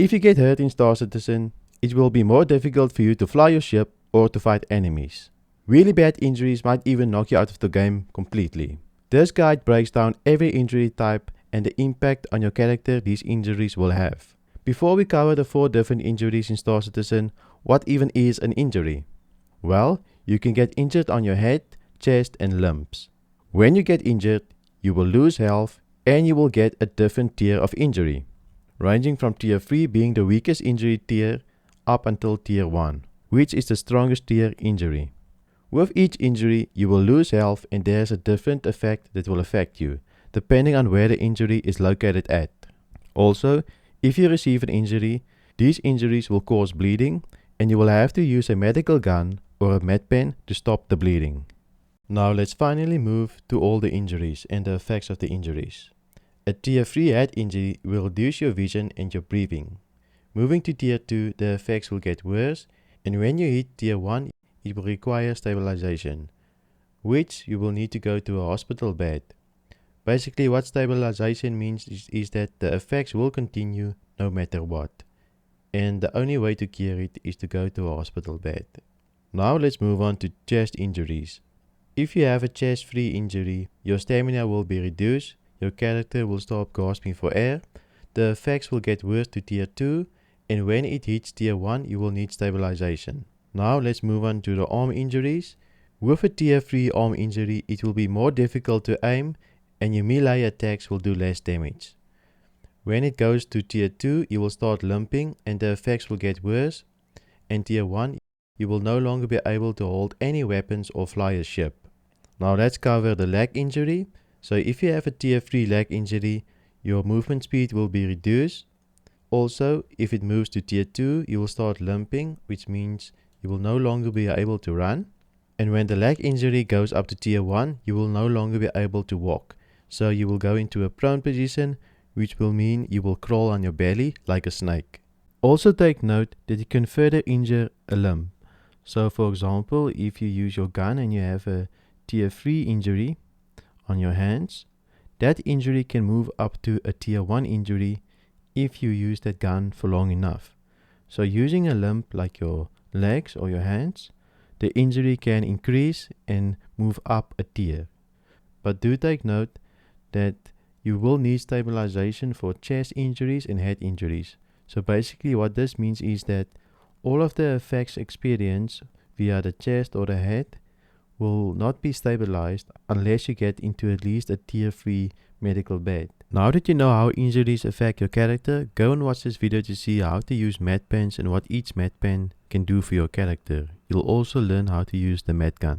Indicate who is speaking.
Speaker 1: If you get hurt in Star Citizen, it will be more difficult for you to fly your ship or to fight enemies. Really bad injuries might even knock you out of the game completely. This guide breaks down every injury type and the impact on your character these injuries will have. Before we cover the 4 different injuries in Star Citizen, what even is an injury? Well, you can get injured on your head, chest and limbs. When you get injured, you will lose health and you will get a different tier of injury, ranging from tier 3 being the weakest injury tier up until tier 1, which is the strongest tier injury. With each injury, you will lose health and there's a different effect that will affect you, depending on where the injury is located at. Also, if you receive an injury, these injuries will cause bleeding and you will have to use a medical gun or a med pen to stop the bleeding. Now let's finally move to all the injuries and the effects of the injuries. A tier 3 head injury will reduce your vision and your breathing. Moving to tier 2, the effects will get worse, and when you hit tier 1, it will require stabilization, which you will need to go to a hospital bed. Basically what stabilization means is that the effects will continue no matter what, and the only way to cure it is to go to a hospital bed. Now let's move on to chest injuries. If you have a chest 3 injury, your stamina will be reduced, your character will stop gasping for air, the effects will get worse to tier 2, and when it hits tier 1 you will need stabilization. Now let's move on to the arm injuries. With a tier 3 arm injury, it will be more difficult to aim and your melee attacks will do less damage. When it goes to tier 2, you will start limping and the effects will get worse, and tier 1, you will no longer be able to hold any weapons or fly a ship. Now let's cover the leg injury. So if you have a tier 3 leg injury, your movement speed will be reduced. Also, if it moves to tier 2, you will start limping, which means you will no longer be able to run. And when the leg injury goes up to tier 1, you will no longer be able to walk. So you will go into a prone position, which will mean you will crawl on your belly like a snake. Also take note that you can further injure a limb. So for example, if you use your gun and you have a tier 3 injury on your hands, that injury can move up to a tier 1 injury if you use that gun for long enough. So using a limb like your legs or your hands, the injury can increase and move up a tier. But do take note that you will need stabilization for chest injuries and head injuries. So basically what this means is that all of the effects experienced via the chest or the head will not be stabilized unless you get into at least a tier 3 medical bed. Now that you know how injuries affect your character, go and watch this video to see how to use med pens and what each med pen can do for your character. You'll also learn how to use the med gun.